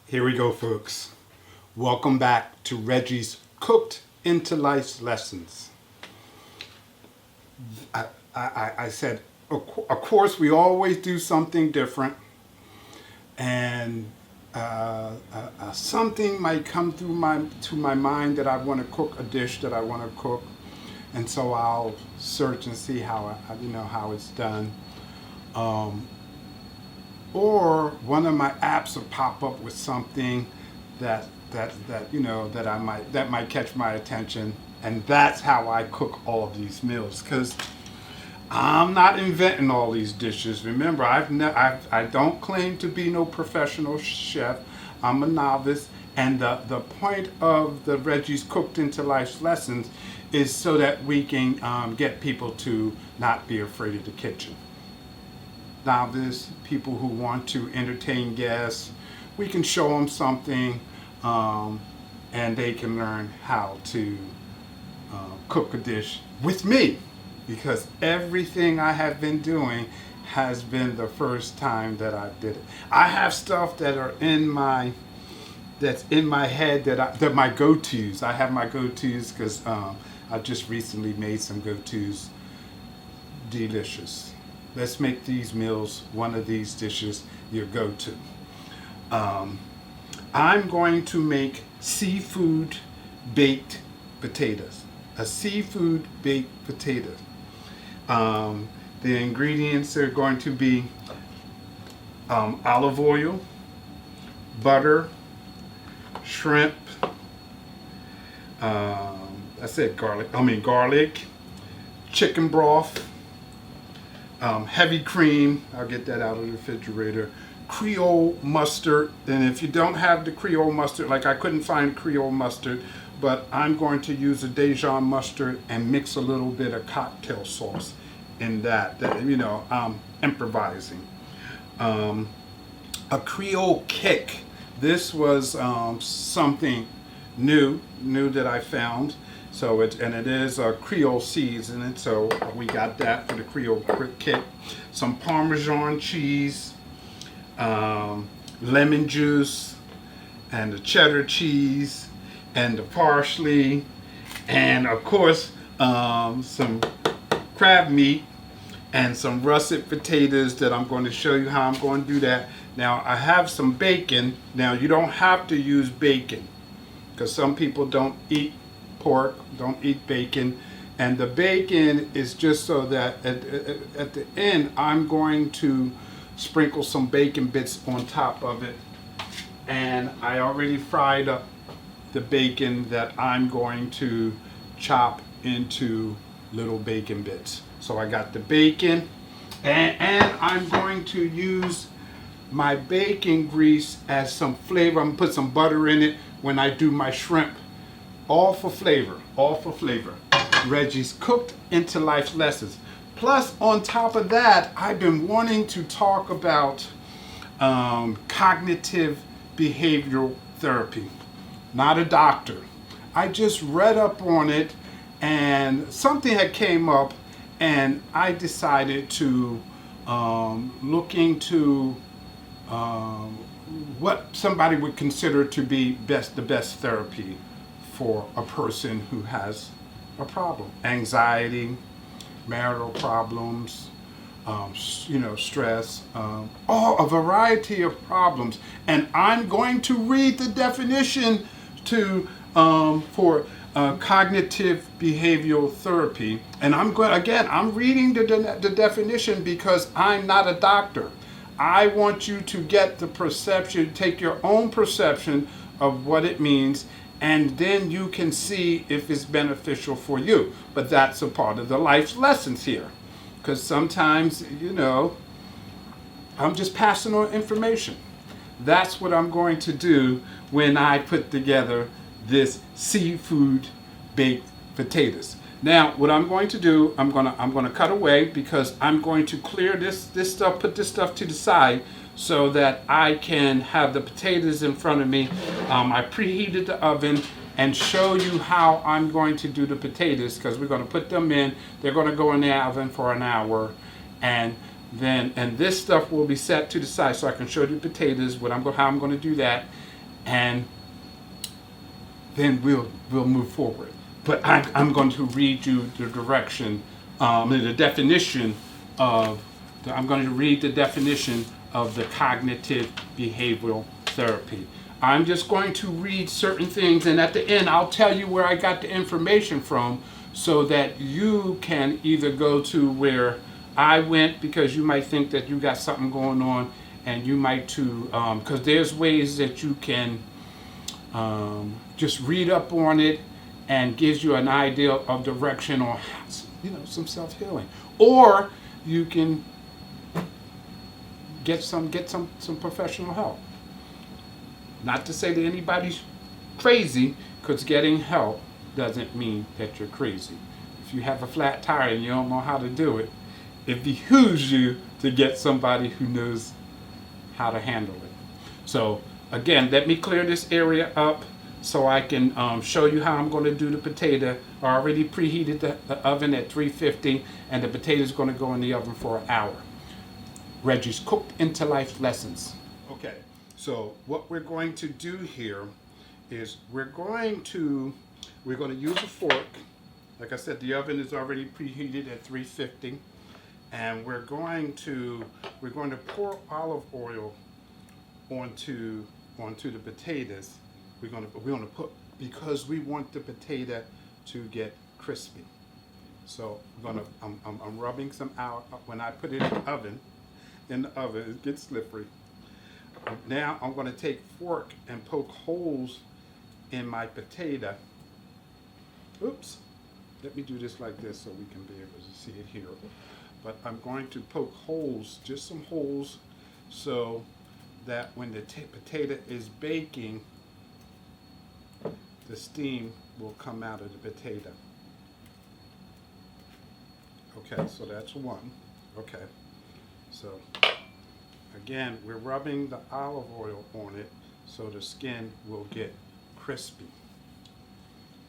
Here we go, folks. Welcome back to Reggie's Cooked into Life Lessons. I said, of course, we always do something different, and something might come through to my mind that I want to cook a dish that I want to cook, and so I'll search and see how how it's done. Or one of my apps will pop up with something that might catch my attention, and that's how I cook all of these meals. Because I'm not inventing all these dishes. Remember, I don't claim to be no professional chef. I'm a novice, and the point of the Reggie's Cooked into Life Lessons is so that we can get people to not be afraid of the kitchen. Novice, people who want to entertain guests, we can show them something, and they can learn how to cook a dish with me, because everything I have been doing has been the first time that I did it. I have stuff that are that's in my head that my go-tos. I have my go-tos because I just recently made some go-tos delicious. Let's make these meals, one of these dishes, your go-to. I'm going to make seafood baked potatoes. A seafood baked potato. The ingredients are going to be olive oil, butter, shrimp, garlic, chicken broth, heavy cream, I'll get that out of the refrigerator, Creole mustard, and if you don't have the Creole mustard, like I couldn't find Creole mustard, but I'm going to use a Dijon mustard and mix a little bit of cocktail sauce in that I'm improvising. A Creole kick. This was something new that I found. So it is a Creole seasoning, so we got that for the Creole kick. Some Parmesan cheese, lemon juice, and the cheddar cheese, and the parsley, and of course some crab meat, and some russet potatoes that I'm going to show you how I'm going to do that. Now I have some bacon. Now you don't have to use bacon, because some people don't eat pork, don't eat bacon, and the bacon is just so that at the end I'm going to sprinkle some bacon bits on top of it, and I already fried up the bacon that I'm going to chop into little bacon bits. So I got the bacon, and I'm going to use my bacon grease as some flavor. I'm gonna put some butter in it when I do my shrimp. All for flavor, all for flavor. Reggie's Cooked into Life Lessons. Plus, on top of that, I've been wanting to talk about cognitive behavioral therapy. Not a doctor. I just read up on it, and something had came up, and I decided to look into what somebody would consider to be the best therapy for a person who has a problem. Anxiety, marital problems, stress, a variety of problems. And I'm going to read the definition for cognitive behavioral therapy. And I'm reading the definition because I'm not a doctor. I want you to get the perception, take your own perception of what it means, and then you can see if it's beneficial for you. But that's a part of the life lessons here. Because sometimes, I'm just passing on information. That's what I'm going to do when I put together this seafood baked potatoes. Now, what I'm going to do, I'm gonna cut away, because I'm going to clear this stuff, put this stuff to the side, so that I can have the potatoes in front of me. I preheated the oven, and show you how I'm going to do the potatoes, because we're going to put them in. They're going to go in the oven for an hour, and this stuff will be set to the side, so I can show you the potatoes, how I'm going to do that. and then we'll move forward. But I'm going to read you the direction, the definition of. I'm going to read the definition of the cognitive behavioral therapy. I'm just going to read certain things, and at the end, I'll tell you where I got the information from, so that you can either go to where I went, because you might think that you got something going on, and you might too, because there's ways that you can just read up on it and gives you an idea of direction on, some self-healing, or you can get some professional help. Not to say that anybody's crazy, because getting help doesn't mean that you're crazy. If you have a flat tire and you don't know how to do it, it behooves you to get somebody who knows how to handle it. So again, let me clear this area up so I can show you how I'm going to do the potato. I already preheated the oven at 350, and the potato is going to go in the oven for an hour. Reggie's Cooked into Life Lessons. Okay, so what we're going to do here is we're going to use a fork. Like I said, the oven is already preheated at 350, and we're going to pour olive oil onto the potatoes. We're going to put, because we want the potato to get crispy. So I'm rubbing some out when I put it in the oven. It gets slippery. Now I'm going to take fork and poke holes in my potato. Oops. Let me do this like this so we can be able to see it here. But I'm going to poke holes, just some holes, so that when the potato is baking, the steam will come out of the potato. Okay, so that's one. Okay, so again, we're rubbing the olive oil on it so the skin will get crispy.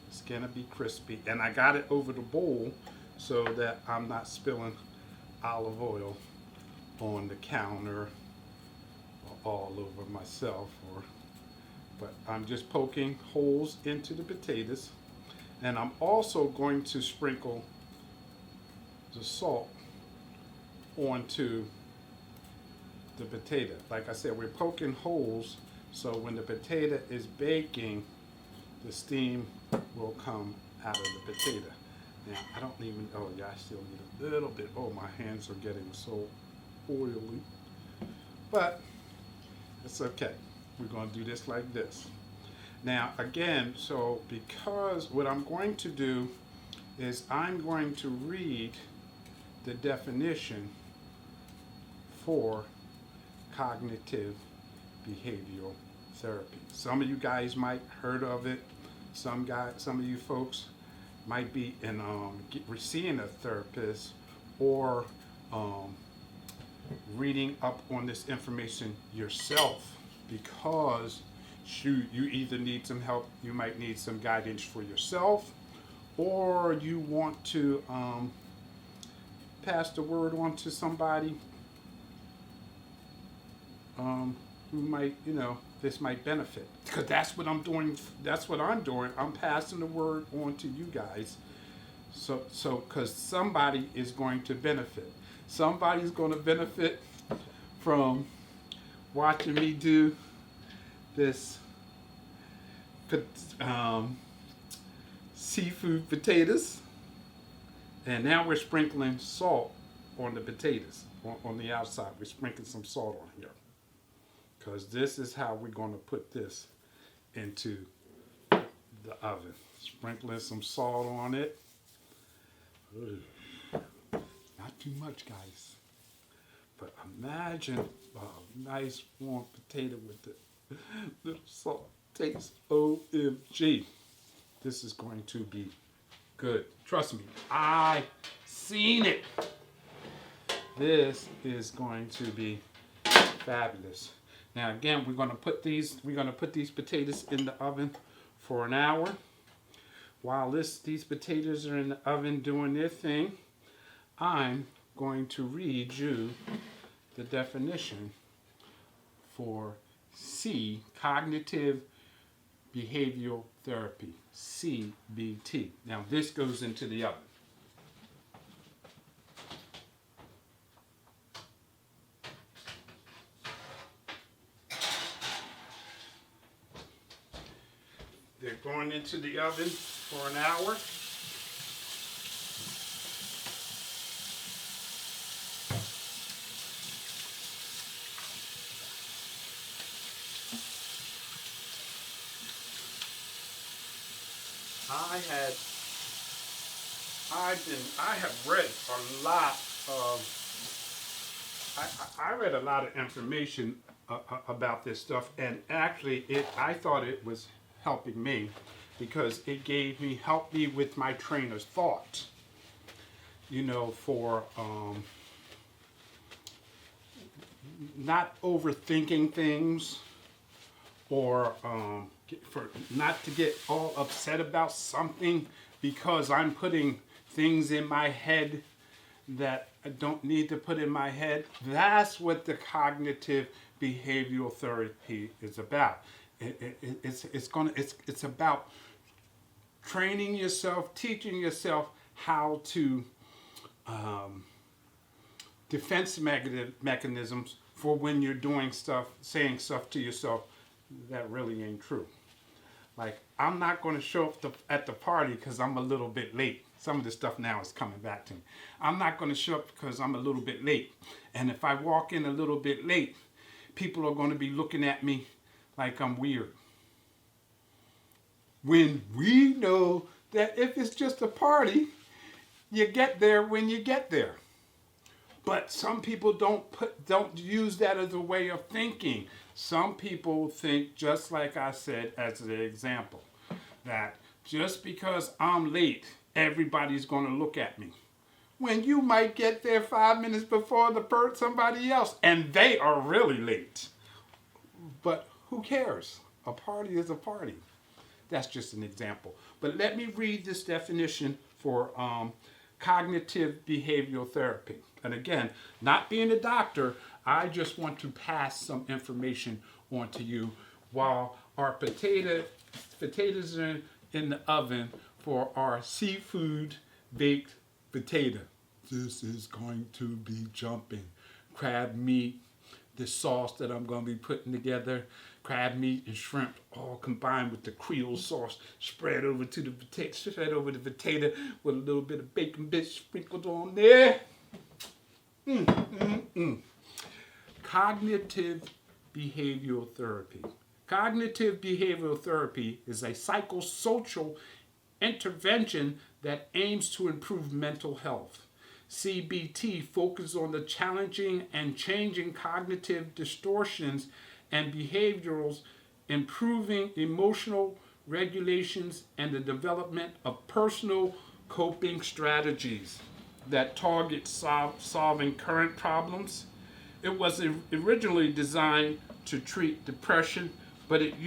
The skin will be crispy, and I got it over the bowl so that I'm not spilling olive oil on the counter or all over myself, but I'm just poking holes into the potatoes, and I'm also going to sprinkle the salt onto the potato. Like I said, we're poking holes so when the potato is baking, the steam will come out of the potato. Now, I don't even, oh yeah, I still need a little bit. Oh, my hands are getting so oily. But it's okay. We're going to do this like this. Now, again, so because what I'm going to do is I'm going to read the definition for cognitive behavioral therapy. Some of you guys might heard of it. Some of you folks might be in seeing a therapist, or reading up on this information yourself, because you either need some help, you might need some guidance for yourself, or you want to pass the word on to somebody who might, this might benefit. Because that's what I'm doing. That's what I'm doing. I'm passing the word on to you guys. So because somebody is going to benefit. Somebody's going to benefit from watching me do this seafood potatoes. And now we're sprinkling salt on the potatoes, on the outside. We're sprinkling some salt on here, because this is how we're going to put this into the oven. Sprinkling some salt on it. Ooh. Not too much, guys. But imagine a nice warm potato with the little salt taste. OMG. This is going to be good. Trust me, I seen it. This is going to be fabulous. Now again, we're going to put these potatoes in the oven for an hour. While these potatoes are in the oven doing their thing, I'm going to read you the definition for C, cognitive behavioral therapy, CBT. Now this goes into the oven. They're going into the oven for an hour. I have read a lot of, I read a lot of information about this stuff, and actually I thought it was helping me because it helped me with my train of thought, you know, for not overthinking things, or for not to get all upset about something because I'm putting things in my head that I don't need to put in my head. That's what the cognitive behavioral therapy is about. It's about training yourself, teaching yourself how to defense mechanisms for when you're doing stuff, saying stuff to yourself that really ain't true. Like, I'm not going to show up at the party because I'm a little bit late. Some of this stuff now is coming back to me. I'm not going to show up because I'm a little bit late. And if I walk in a little bit late, people are going to be looking at me like I'm weird. When we know that if it's just a party, you get there when you get there. But some people don't use that as a way of thinking. Some people think, just like I said as an example, that just because I'm late, everybody's going to look at me. When you might get there 5 minutes before somebody else, and they are really late. But who cares? A party is a party. That's just an example. But let me read this definition for cognitive behavioral therapy. And again, not being a doctor, I just want to pass some information on to you while our potatoes are in the oven for our seafood baked potato. This is going to be jumping. Crab meat, the sauce that I'm going to be putting together, crab meat and shrimp all combined with the Creole sauce, spread over the potato with a little bit of bacon bits sprinkled on there. Cognitive behavioral therapy. Cognitive behavioral therapy is a psychosocial intervention that aims to improve mental health. CBT focuses on the challenging and changing cognitive distortions and behaviorals, improving emotional regulations and the development of personal coping strategies that target solving current problems. It was originally designed to treat depression, but its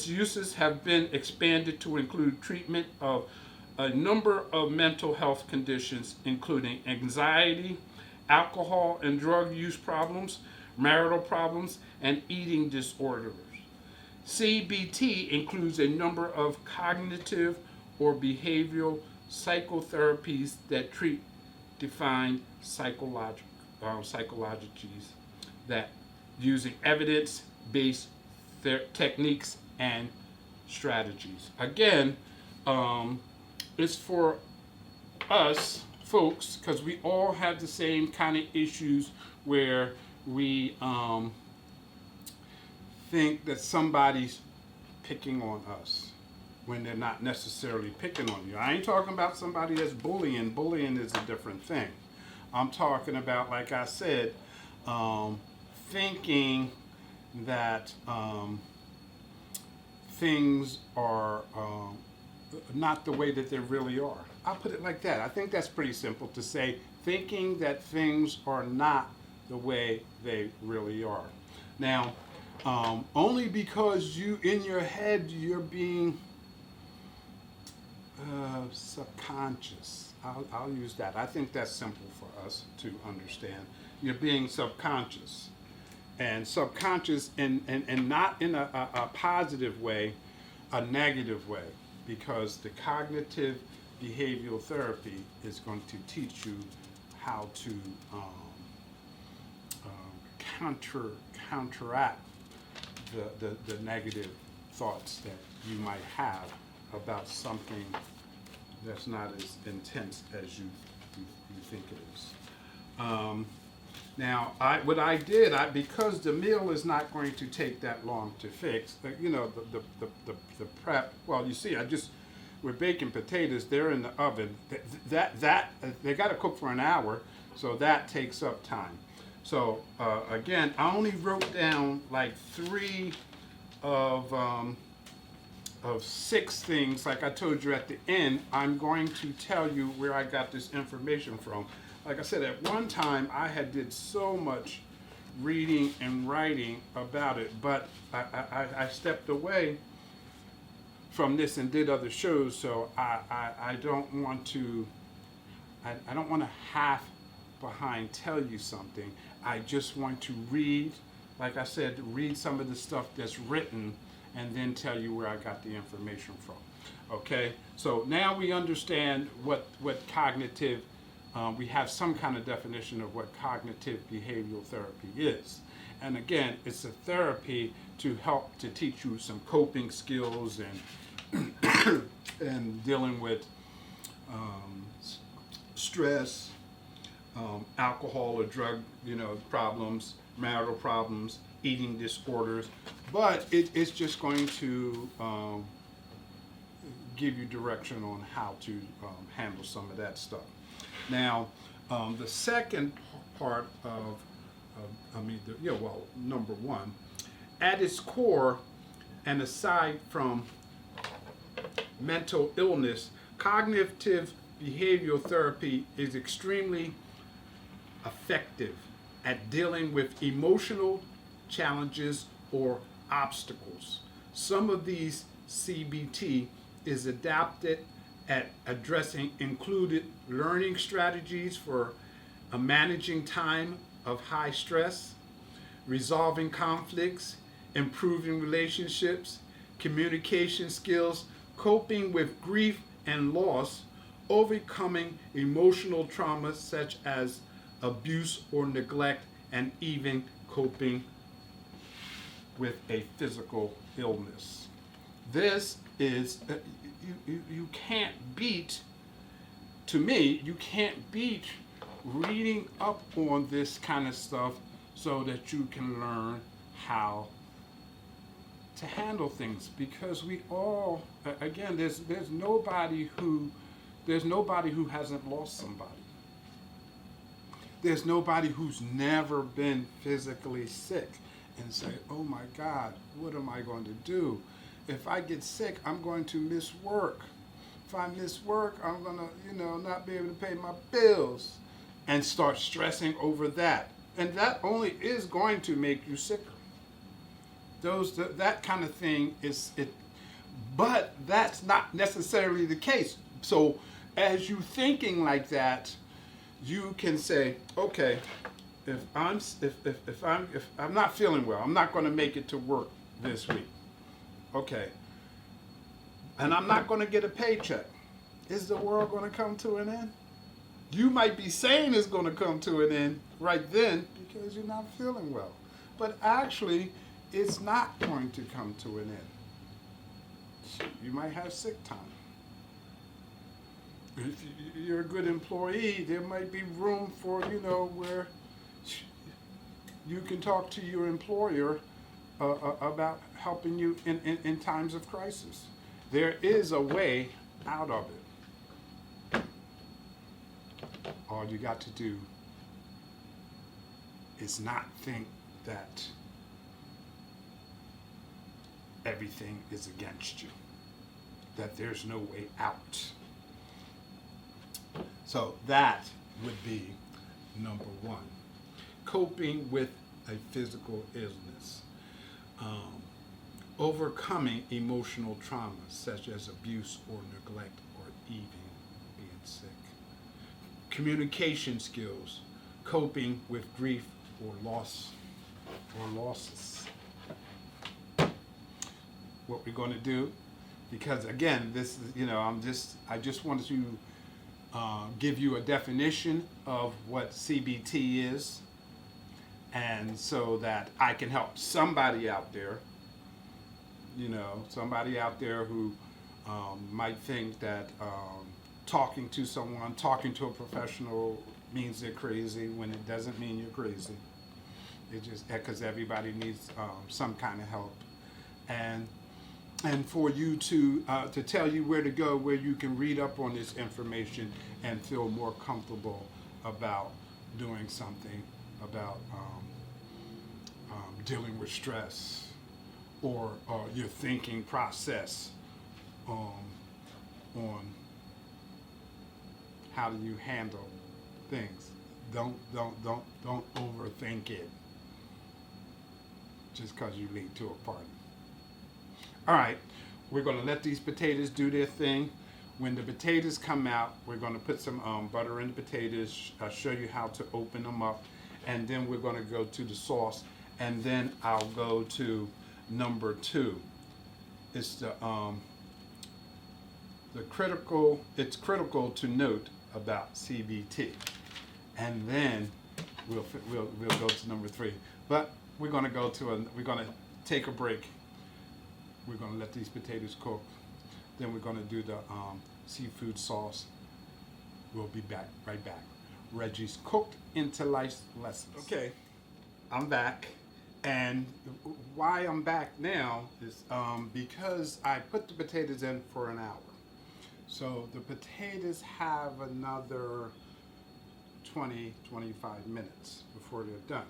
uses have been expanded to include treatment of a number of mental health conditions, including anxiety, alcohol and drug use problems, marital problems, and eating disorders. CBT includes a number of cognitive or behavioral psychotherapies that treat defined psychologies that using evidence-based techniques and strategies. Again, it's for us folks because we all have the same kind of issues where we think that somebody's picking on us when they're not necessarily picking on you. I ain't talking about somebody that's bullying. Bullying is a different thing. I'm talking about, like I said, thinking that things are not the way that they really are. I'll put it like that. I think that's pretty simple to say, thinking that things are not the way they really are. Now, only because in your head, you're being subconscious. I'll use that. I think that's simple for us to understand. You're being subconscious. And subconscious and not in a positive way. a negative way, because the cognitive behavioral therapy is going to teach you how to counteract the negative thoughts that you might have about something that's not as intense as you think it is. Now, what I did, because the meal is not going to take that long to fix, the prep. Well, you see, we're baking potatoes. They're in the oven. That they got to cook for an hour, so that takes up time. So again, I only wrote down like 3 of 6 things. Like I told you at the end, I'm going to tell you where I got this information from. Like I said, at one time I had did so much reading and writing about it, but I stepped away from this and did other shows, so I don't want to half behind tell you something. I just want to read, like I said, read some of the stuff that's written and then tell you where I got the information from. Okay, so now we understand what cognitive, we have some kind of definition of what cognitive behavioral therapy is. And again, it's a therapy to help to teach you some coping skills and and dealing with stress, alcohol or drug, problems, marital problems, eating disorders. But it's just going to give you direction on how to handle some of that stuff. Now, the second part number 1, at its core, and aside from mental illness, cognitive behavioral therapy is extremely effective at dealing with emotional challenges or obstacles. Some of these CBT is adapted at addressing included learning strategies for managing time of high stress, resolving conflicts, improving relationships, communication skills, coping with grief and loss, overcoming emotional trauma such as abuse or neglect, and even coping with a physical illness. This is, you can't beat, to me, you can't beat reading up on this kind of stuff so that you can learn how to handle things, because we all, again, there's nobody who hasn't lost somebody. There's nobody who's never been physically sick and say, oh my God, what am I going to do? If I get sick, I'm going to miss work. If I miss work, I'm going to, not be able to pay my bills, and start stressing over that. And that only is going to make you sicker. That kind of thing is it, but that's not necessarily the case. So as you thinking like that, you can say, okay, if I'm not feeling well, I'm not going to make it to work this week. Okay. And I'm not going to get a paycheck. Is the world going to come to an end? You might be saying it's going to come to an end right then because you're not feeling well. But actually, it's not going to come to an end. You might have sick time. If you're a good employee, there might be room for, where you can talk to your employer about helping you in times of crisis. There is a way out of it. All you got to do is not think that everything is against you, that there's no way out. So that would be number 1. Coping with a physical illness. Overcoming emotional trauma such as abuse or neglect or even being sick. Communication skills. Coping with grief or loss or losses. What we're going to do because again, this is, I just wanted to give you a definition of what CBT is, and so that I can help somebody out there, somebody out there who might think that talking to someone, talking to a professional means they're crazy, when it doesn't mean you're crazy. It just, because everybody needs some kind of help, and for you to tell you where to go, where you can read up on this information and feel more comfortable about doing something about dealing with stress, or your thinking process on how do you handle things. Don't overthink it just because you late to a party. All right, we're going to let these potatoes do their thing. When the potatoes come out, we're going to put some butter in the potatoes. I'll show you how to open them up, and then we're going to go to the sauce, and then I'll go to number 2. It's it's critical to note about CBT, and then we'll go to number 3. But we're going to take a break. We're going to let these potatoes cook. Then we're going to do the seafood sauce. We'll be right back. Reggie's Cooked into Life Lessons. Okay, I'm back. And why I'm back now is because I put the potatoes in for an hour. So the potatoes have another 20-25 minutes before they're done.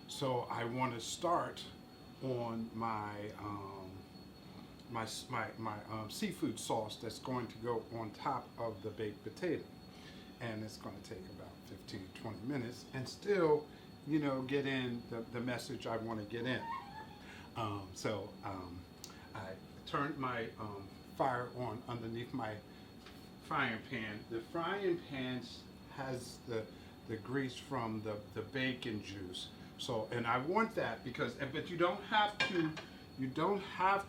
So I want to start on my seafood sauce that's going to go on top of the baked potato, and it's going to take about 15-20 minutes, and still, get in the message I want to get in. So I turned my fire on underneath my frying pan. The frying pan has the grease from the bacon juice. So, and I want that because, but you don't have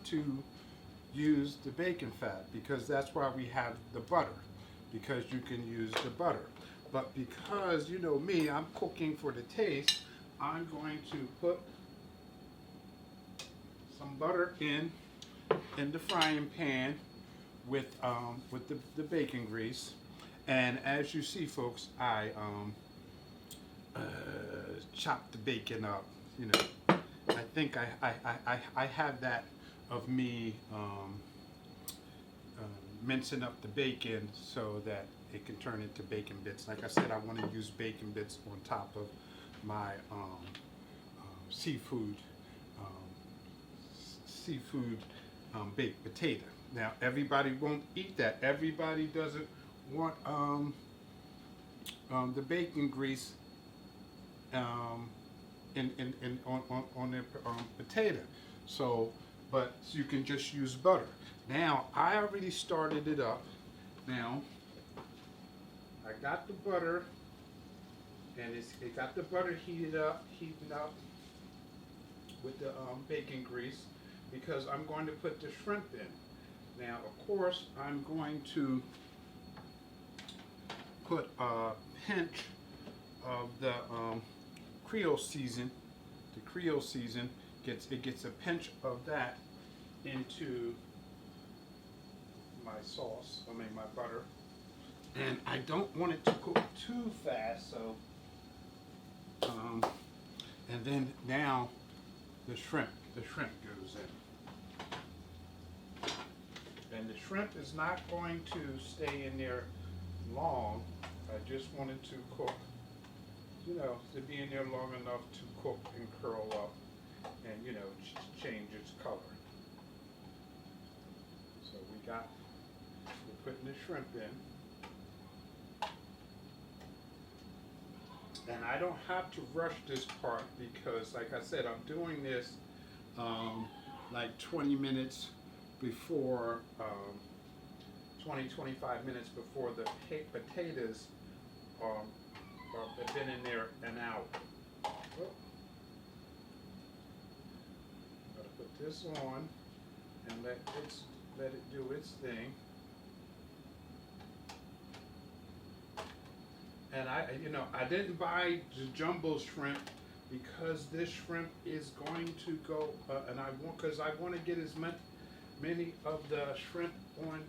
to use the bacon fat, because that's why we have the butter, because you can use the butter. But because me, I'm cooking for the taste, I'm going to put some butter in the frying pan with the bacon grease. And as you see, folks, I chop the bacon up. I think I have that of me mincing up the bacon so that it can turn into bacon bits. Like I said, I want to use bacon bits on top of my seafood baked potato. Now, everybody won't eat that. Everybody doesn't want the bacon grease on their potato. So, but you can just use butter. Now, I already started it up. Now, I got the butter, and it got the butter heating up with the bacon grease, because I'm going to put the shrimp in. Now, of course, I'm going to put a pinch of the Creole season. The Creole season gets a pinch of that into my sauce. My butter. And I don't want it to cook too fast, so and then now the shrimp goes in. And the shrimp is not going to stay in there long. I just wanted to cook, to be in there long enough to cook and curl up and, change its color. So we're putting the shrimp in. And I don't have to rush this part because, like I said, I'm doing this like 20 minutes before, 20-25 minutes before the potatoes have been in there an hour. Oh. Gotta put this on and let it let it do its thing. And I didn't buy the jumbo shrimp because this shrimp is going to go, because I want to get as many of the shrimp on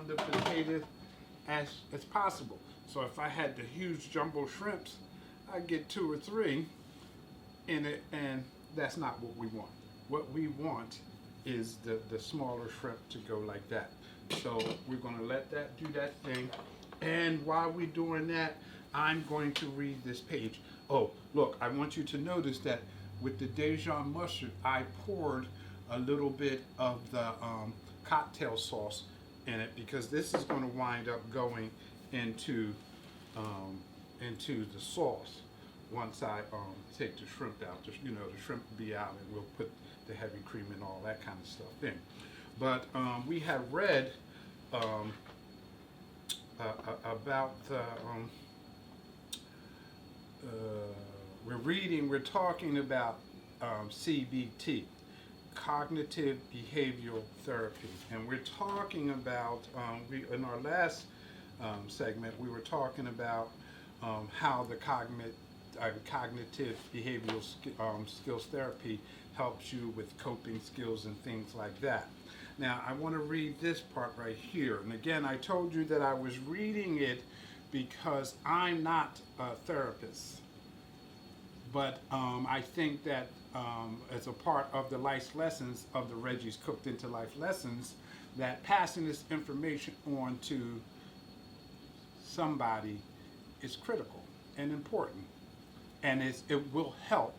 the potatoes as possible. So if I had the huge jumbo shrimps, I'd get 2 or 3 in it, and that's not what we want. What we want is the smaller shrimp to go like that. So we're going to let that do that thing. And while we're doing that, I'm going to read this page. Oh, look, I want you to notice that with the Dijon mustard, I poured a little bit of the cocktail sauce in it because this is going to wind up going into the sauce once I take the shrimp out. Just, the shrimp will be out, and we'll put the heavy cream and all that kind of stuff in. But we have read about the we're talking about CBT, cognitive behavioral therapy, and we're talking about in our last segment we were talking about how the cognitive behavioral skills therapy helps you with coping skills and things like that. Now I want to read this part right here, and again I told you that I was reading it because I'm not a therapist, but I think that as a part of the life lessons of the Reggie's Cooked Into Life lessons, that passing this information on to somebody is critical and important, and it will help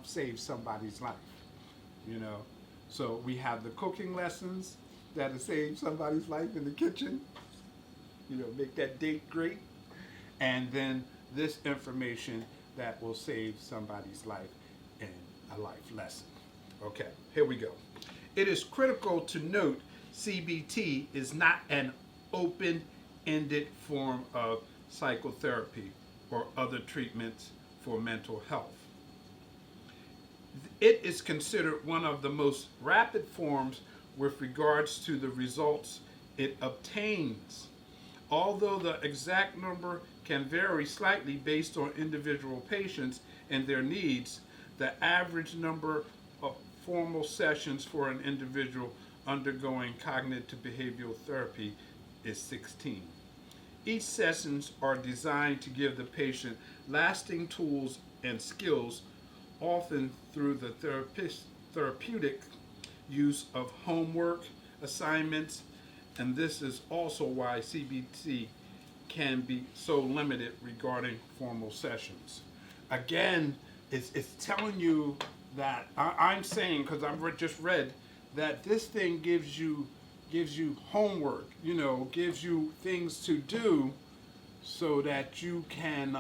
save somebody's life. So we have the cooking lessons that'll save somebody's life in the kitchen. Make that date great. And then this information that will save somebody's life in a life lesson. Okay, here we go. It is critical to note CBT is not an open-ended form of psychotherapy or other treatments for mental health. It is considered one of the most rapid forms with regards to the results it obtains. Although the exact number can vary slightly based on individual patients and their needs, the average number of formal sessions for an individual undergoing cognitive behavioral therapy is 16. Each sessions are designed to give the patient lasting tools and skills, often through the therapeutic use of homework, assignments, and this is also why CBT can be so limited regarding formal sessions. Again, it's telling you that I'm saying, because I've just read that this thing gives you homework, gives you things to do so that you can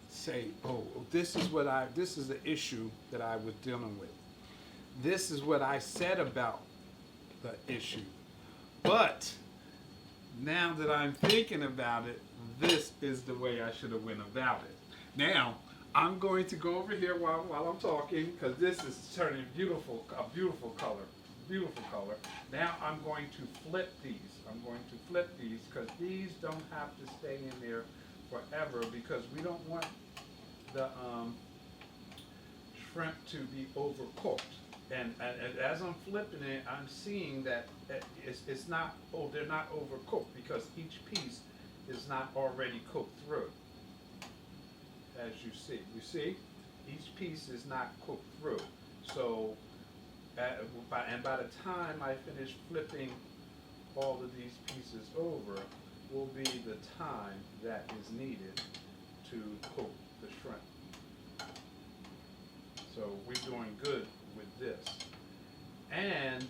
say, oh, this is the issue that I was dealing with. This is what I said about the issue. But now that I'm thinking about it, this is the way I should have went about it. Now, I'm going to go over here while I'm talking, because this is turning a beautiful color. Beautiful color. Now I'm going to flip these. Because these don't have to stay in there forever, because we don't want the shrimp to be overcooked. And as I'm flipping it, I'm seeing that it's not, they're not overcooked, because each piece is not already cooked through. As you see, each piece is not cooked through. So, by the time I finish flipping all of these pieces over, will be the time that is needed to cook the shrimp. So we're doing good with this. And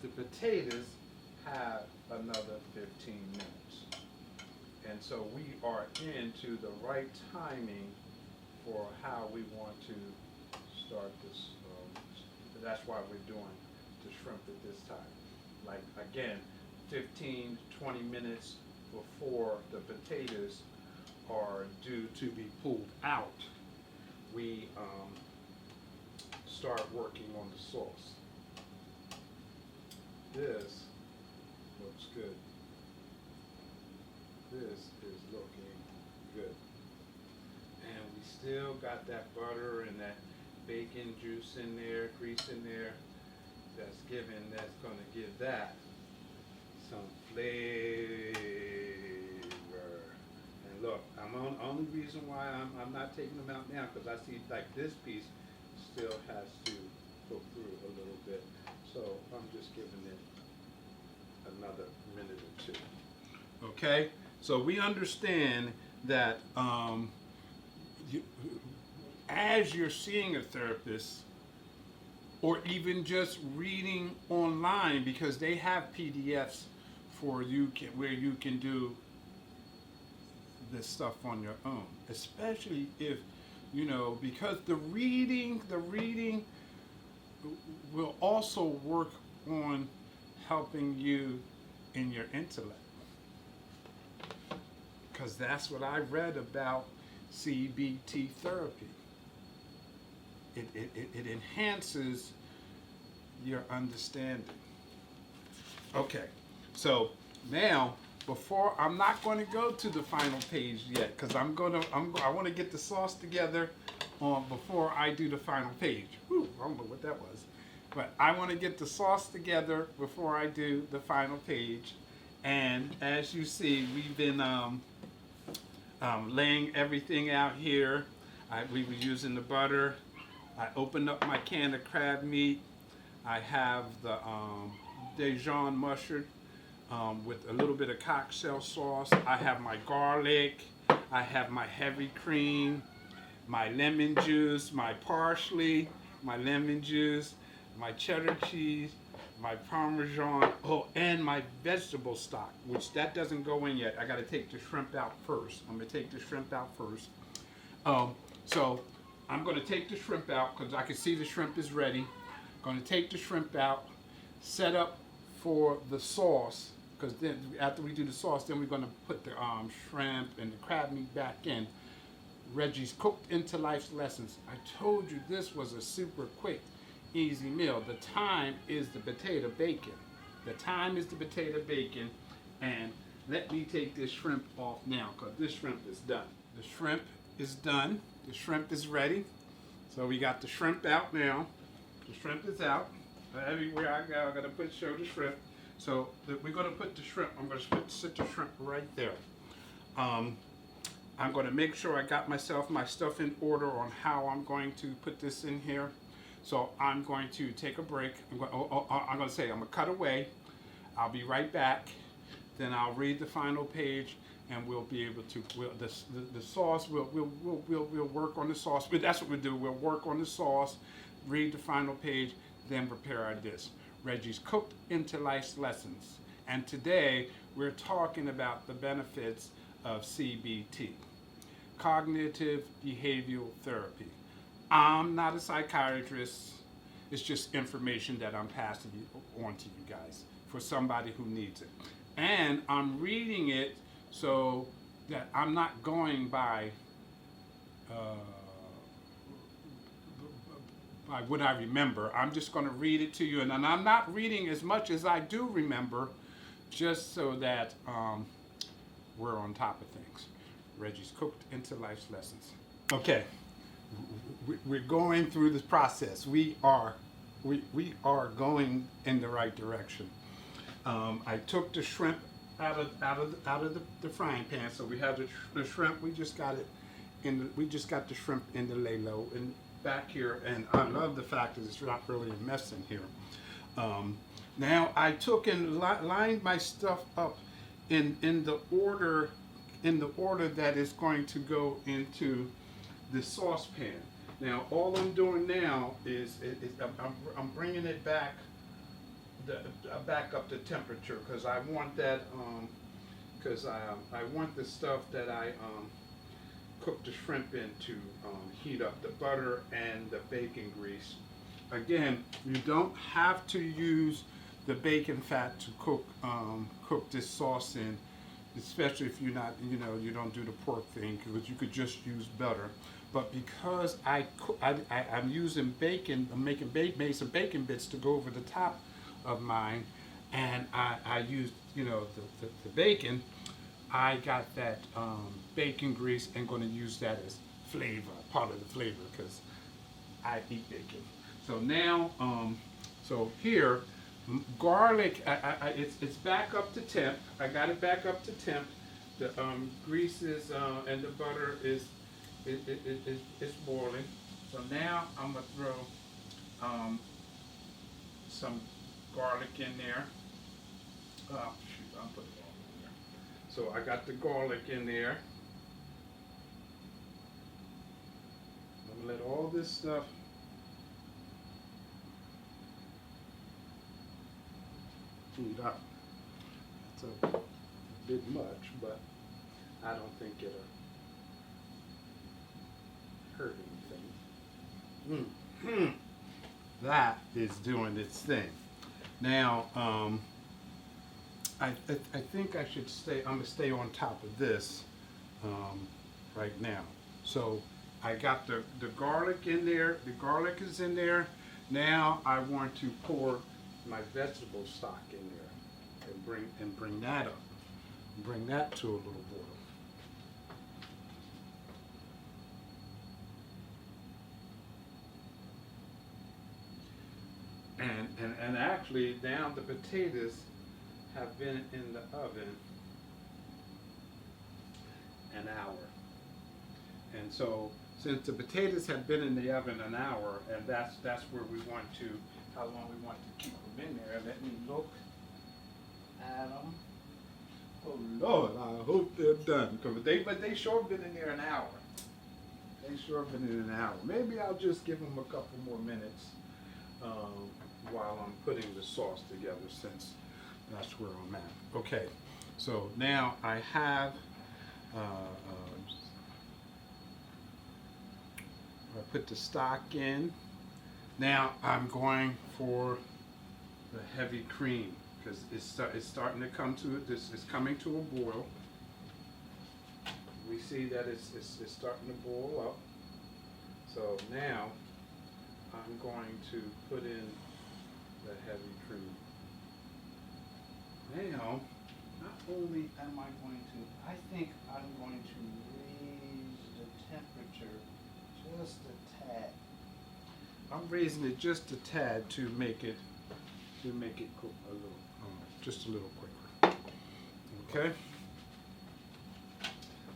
the potatoes have another 15 minutes. And so we are into the right timing for how we want to start this. That's why we're doing the shrimp at this time. Like, again, 15, 20 minutes before the potatoes are due to be pulled out, we start working on the sauce. this looks good. This is looking good. And we still got that butter and that bacon juice in there, grease in there. That's going to give that some flavor. And look, only reason why I'm not taking them out now, because I see like this piece still has to cook through a little bit. So I'm just giving it another minute or two. Okay, so we understand that as you're seeing a therapist, or even just reading online, because they have PDFs for you where you can do this stuff on your own, especially if because the reading will also work on helping you in your intellect, because that's what I read about CBT therapy. It enhances your understanding. Okay, so now I'm not going to go to the final page yet, because I want to get the sauce together before I do the final page. Whew, I don't know what that was, but I want to get the sauce together before I do the final page. And as you see, we've been laying everything out here. We were using the butter. I opened up my can of crab meat. I have the Dijon mustard with a little bit of cocktail sauce. I have my garlic. I have my heavy cream, my lemon juice, my parsley, my lemon juice, my cheddar cheese, my parmesan, and my vegetable stock, which that doesn't go in yet. I got to take the shrimp out first. I'm going to take the shrimp out first. So I'm going to take the shrimp out because I can see the shrimp is ready. I'm going to take the shrimp out, set up for the sauce, because then after we do the sauce, then we're going to put the shrimp and the crab meat back in. Reggie's Cooked into Life's Lessons. I told you this was a super quick, easy meal. The time is the potato bacon. The time is the potato bacon. And let me take this shrimp off now, because this shrimp is done. The shrimp is done. The shrimp is ready. So we got the shrimp out now. The shrimp is out. Everywhere I go, I'm going to show the shrimp. So we're going to put the shrimp, I'm going to sit the shrimp right there. I'm going to make sure I got my stuff in order on how I'm going to put this in here. So I'm going to take a break. I'm going to cut away. I'll be right back. Then I'll read the final page, and we'll be able to. The sauce. We'll work on the sauce. But that's what we'll do. We'll work on the sauce, read the final page, then prepare our dish. Reggie's Cooked into Life's Lessons, and today we're talking about the benefits of CBT, cognitive behavioral therapy. I'm not a psychiatrist. It's just information that I'm passing on to you guys for somebody who needs it. And I'm reading it so that I'm not going by what I remember. I'm just going to read it to you. And I'm not reading as much as I do remember, just so that we're on top of things. Reggie's Cooked into Life's Lessons. Okay, we're going through this process. We are going in the right direction. I took the shrimp out of the frying pan. So we have the shrimp. We just got the shrimp in the lay-low and back here. And I love the fact that it's not really a mess in here. Now I took and lined my stuff up in the order that is going to go into the saucepan. Now all I'm doing now is I'm bringing it back up to temperature, because I want that I want the stuff that I cook the shrimp in to heat up the butter and the bacon grease. Again, you don't have to use the bacon fat to cook this sauce in, especially if you're not, you don't do the pork thing, because you could just use butter. But because I'm using bacon, made some bacon bits to go over the top of mine, and I used, the bacon. I got that bacon grease and going to use that as flavor, part of the flavor, because I eat bacon. So now, so here, garlic, it's back up to temp. I got it back up to temp. The grease is and the butter is boiling. So now I'm gonna throw some garlic in there. Oh shoot, I'll put it all in there. So I got the garlic in there. I'm gonna let all this stuff heat up. It's a bit much, but I don't think it'll hurt anything. That is doing its thing. Now, I think I should stay. I'm gonna stay on top of this right now. So I got the garlic in there. The garlic is in there. Now I want to pour my vegetable stock in there and bring that up. Bring that to a little boil. And actually now the potatoes have been in the oven an hour. And so since the potatoes have been in the oven an hour, and that's where we want to, how long we want to keep them in there. Let me look at them. Oh Lord, I hope they're done. But they sure have been in there an hour. They sure have been in an hour. Maybe I'll just give them a couple more minutes while I'm putting the sauce together, since that's where I'm at. Okay, so now I have I put the stock in. Now I'm going for the heavy cream, because it's starting to come to it. This is coming to a boil. We see that it's starting to boil up. So now I'm going to put in the heavy cream. Now, not only am I going to, I think I'm going to raise the temperature just a tad. I'm raising it just a tad to make it cook a little, just a little quicker. Okay.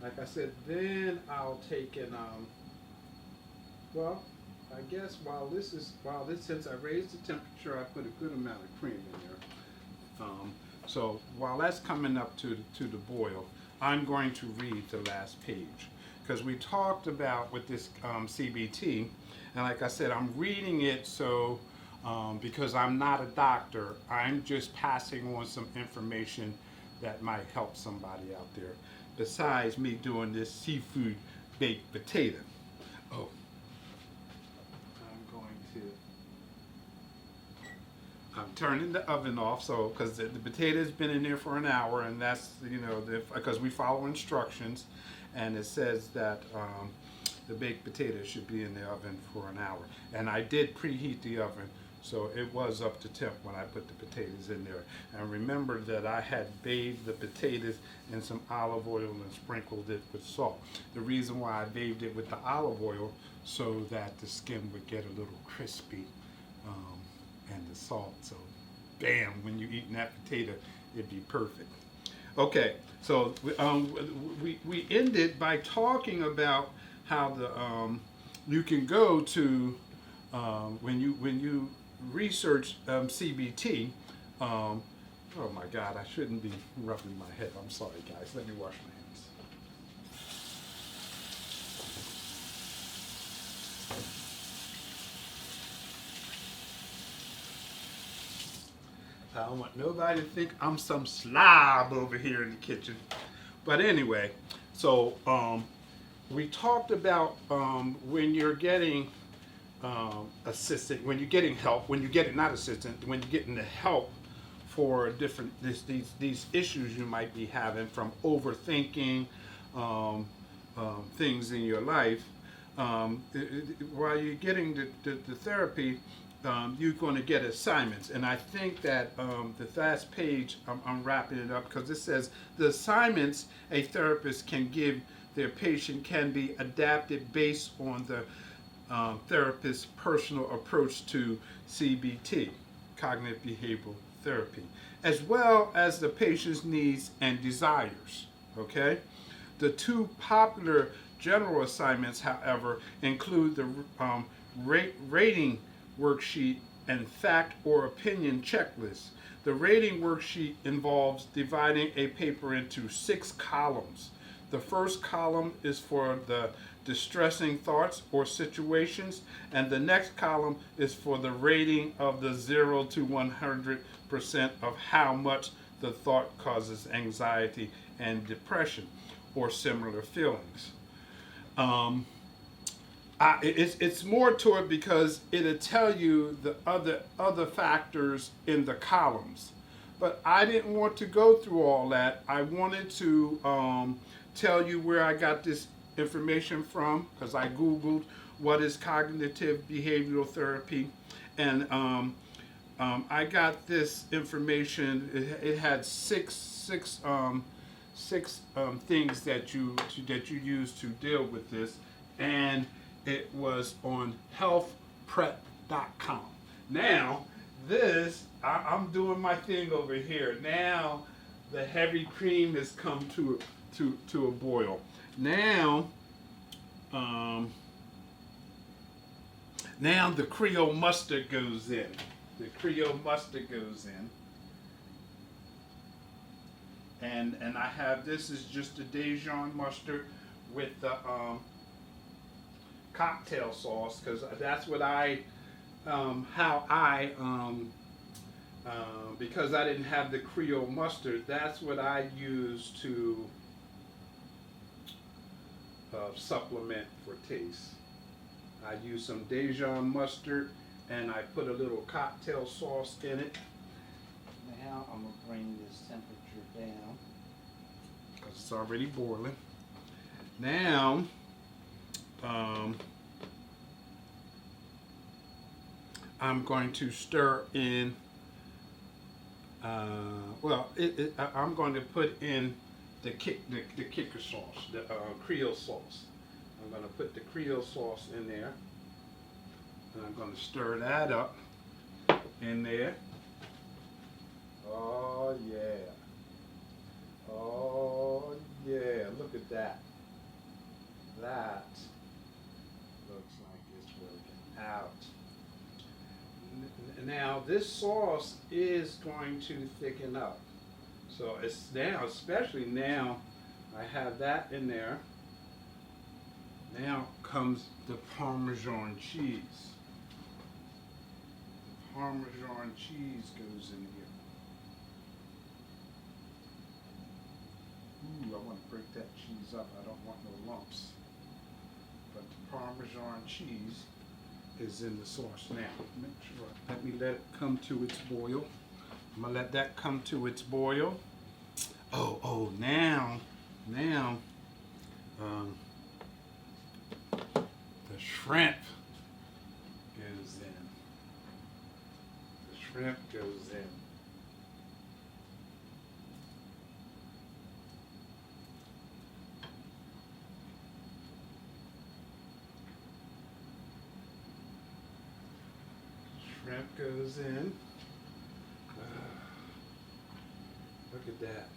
Like I said, then I'll take and well, I guess since I raised the temperature, I put a good amount of cream in there. So while that's coming up to the boil, I'm going to read the last page, because we talked about with this CBT, and like I said, I'm reading it so because I'm not a doctor, I'm just passing on some information that might help somebody out there, besides me doing this seafood baked potato. Oh, I'm turning the oven off, so because the potato's been in there for an hour, and that's because we follow instructions, and it says that the baked potato should be in the oven for an hour. And I did preheat the oven, so it was up to temp when I put the potatoes in there. And remember that I had bathed the potatoes in some olive oil and sprinkled it with salt. The reason why I bathed it with the olive oil, so that the skin would get a little crispy. And the salt, so bam, when you're eating that potato, it'd be perfect. Okay, so we ended by talking about how the you can go to when you research CBT. Oh my God, I shouldn't be rubbing my head. I'm sorry, guys. Let me wash my hands. I don't want nobody to think I'm some slob over here in the kitchen. But anyway, so we talked about when you're getting assistant, when you're getting help, when you're getting not assistant, when you're getting the help for different these issues you might be having from overthinking things in your life. While you're getting the therapy, you're going to get assignments. And I think that the last page, I'm wrapping it up because it says the assignments a therapist can give their patient can be adapted based on the therapist's personal approach to CBT, cognitive behavioral therapy, as well as the patient's needs and desires. Okay? The two popular general assignments, however, include the rating worksheet and fact or opinion checklist. The rating worksheet involves dividing a paper into 6 columns. The first column is for the distressing thoughts or situations, and the next column is for the rating of the 0 to 100% of how much the thought causes anxiety and depression or similar feelings. It's more to it because it'll tell you the other factors in the columns. But I didn't want to go through all that. I wanted to tell you where I got this information from because I Googled what is cognitive behavioral therapy, and I got this information. It had six things that you use to deal with this, and it was on healthprep.com. Now, I'm doing my thing over here. Now, the heavy cream has come to a boil. Now, now the Creole mustard goes in. The Creole mustard goes in. And I have, this is just a Dijon mustard with the cocktail sauce, because that's what because I didn't have the Creole mustard, that's what I use to supplement for taste. I use some Dijon mustard and I put a little cocktail sauce in it. Now I'm going to bring this temperature down because it's already boiling. Now, I'm going to stir in, I'm going to put in the kicker sauce, the Creole sauce. I'm going to put the Creole sauce in there, and I'm going to stir that up in there. Oh yeah. Oh yeah, look at that. That looks like it's working out. Now this sauce is going to thicken up. So it's now, especially now, I have that in there. Now comes the Parmesan cheese. The Parmesan cheese goes in here. Ooh, I want to break that cheese up. I don't want no lumps. But the Parmesan cheese is in the sauce now. Make sure, let it come to its boil. I'm gonna let that come to its boil. Now, the shrimp goes in. The shrimp goes in. Shrimp goes in. Look at that.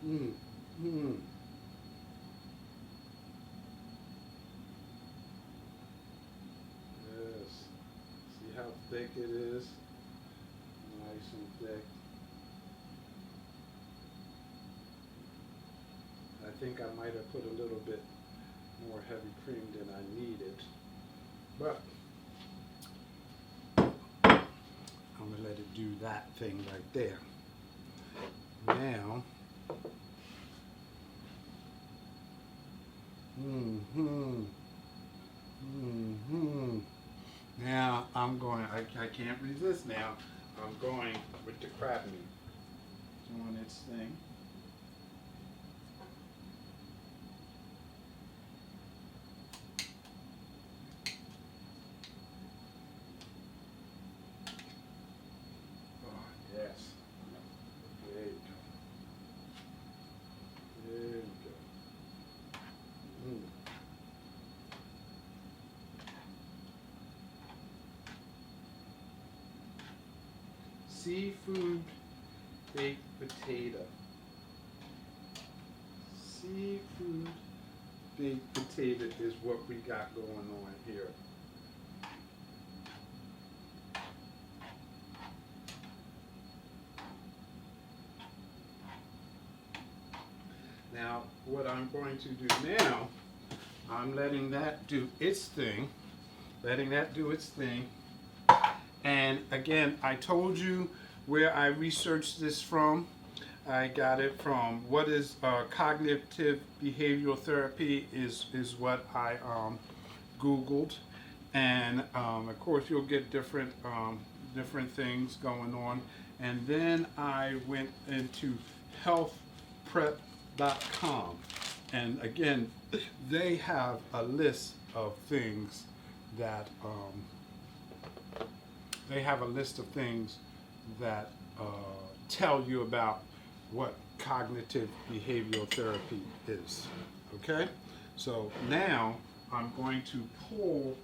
Yes. See how thick it is? Nice and thick. I think I might have put a little bit more heavy cream than I needed. But I'm going to let it do that thing right there. Now, now I'm going, I can't resist now. I'm going with the crab meat. Doing its thing. seafood baked potato. Seafood baked potato is what we got going on here. Now, what I'm going to do now, I'm letting that do its thing. And again, I told you where I researched this from. I got it from what is cognitive behavioral therapy is what I Googled. And of course, you'll get different things going on. And then I went into healthprep.com. And again, they have a list of things that tell you about what cognitive behavioral therapy is. Okay, so now I'm going to pull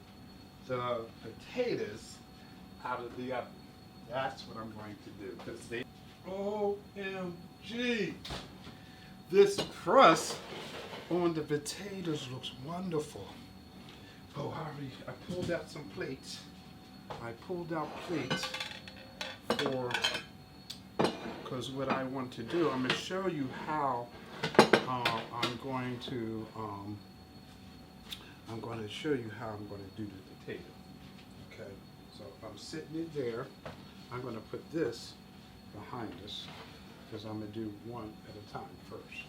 the potatoes out of the oven. That's what I'm going to do, because they, OMG, this crust on the potatoes looks wonderful. Oh, I pulled out some plates. I pulled out plates because what I want to do, I'm going to show you how I'm going to do the potato. Okay, so I'm sitting it there. I'm going to put this behind us because I'm going to do one at a time first.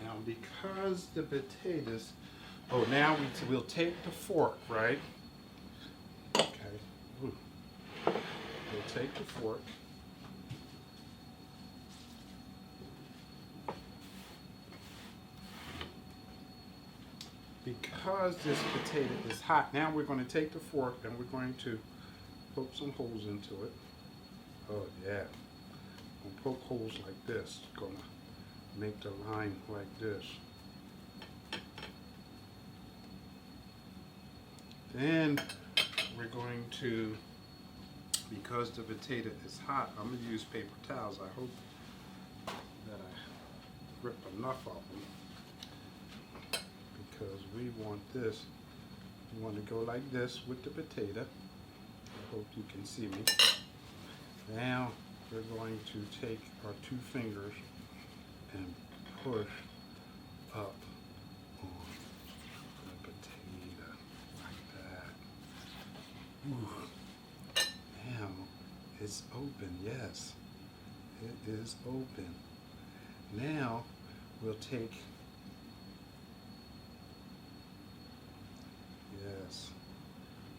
Now, because the potatoes, now we'll take the fork, right? Okay. Ooh. We'll take the fork. Because this potato is hot, now we're going to take the fork and we're going to poke some holes into it. Oh yeah. We'll poke holes like this. Gonna make the line like this. Then we're going to, because the potato is hot, I'm going to use paper towels. I hope that I grip enough of them, because we want this. We want to go like this with the potato. I hope you can see me. Now we're going to take our two fingers and push up on the potato like that. Ooh. Now it's open, yes. It is open. Now we'll take,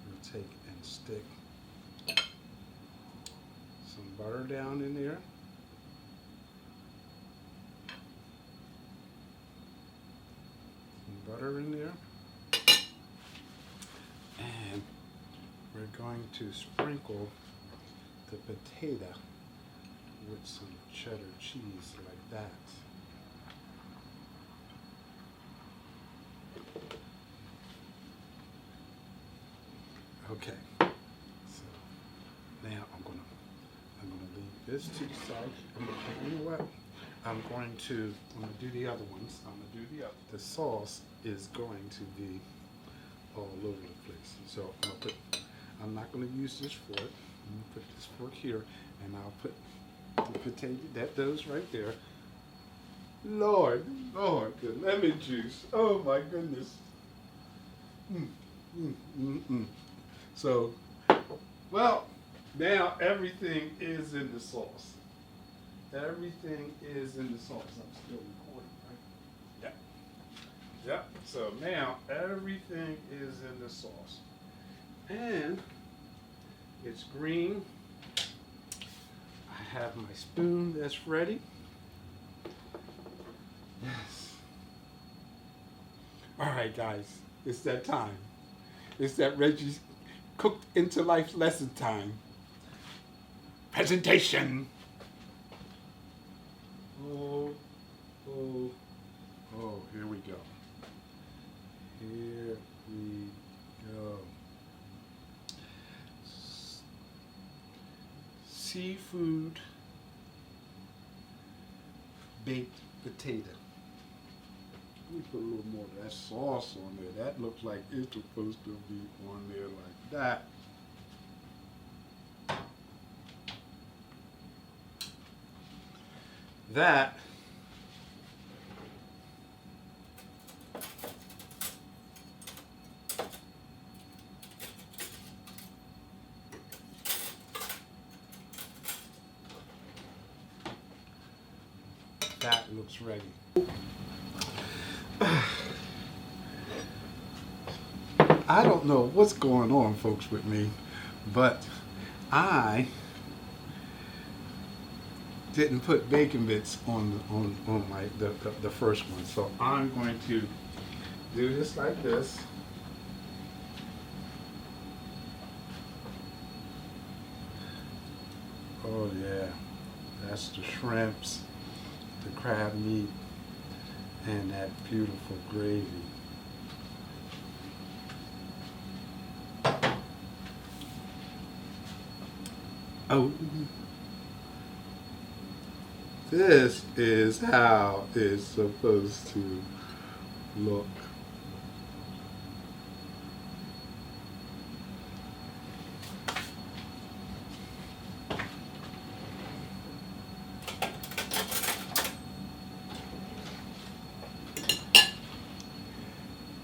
we'll take and stick some butter down in there. Butter in there, and we're going to sprinkle the potato with some cheddar cheese like that. Okay, so now I'm gonna leave this to the side. You know what? I'm going to do the other ones. The sauce is going to be all over the place. So I'm not going to use this fork. I'm going to put this fork here, and I'll put the potato, that goes right there. Lord, the lemon juice. Oh my goodness. So, well, now everything is in the sauce. Everything is in the sauce. I'm still recording, right? Yep. Yep. So now everything is in the sauce. And it's green. I have my spoon that's ready. Yes. All right, guys. It's that time. It's that Reggie's cooked into life lesson time. Presentation. Here we go. Here we go. seafood baked potato. Let me put a little more of that sauce on there. That looks like it's supposed to be on there like that. That looks ready. I don't know what's going on, folks, with me, but I didn't put bacon bits on my the first one, so I'm going to do this like this. Oh yeah, that's the shrimps, the crab meat, and that beautiful gravy. Oh, this is how it's supposed to look.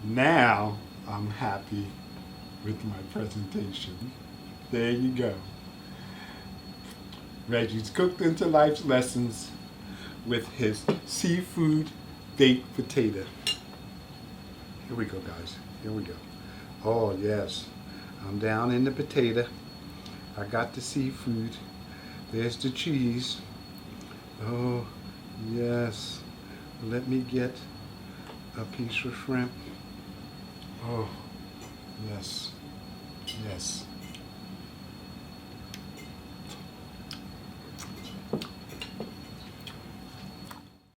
Now I'm happy with my presentation. There you go. Reggie's cooked into life's lessons with his seafood baked potato. Here we go, guys. Here we go. Oh, yes. I'm down in the potato. I got the seafood. There's the cheese. Oh, yes. Let me get a piece of shrimp. Oh, yes. Yes.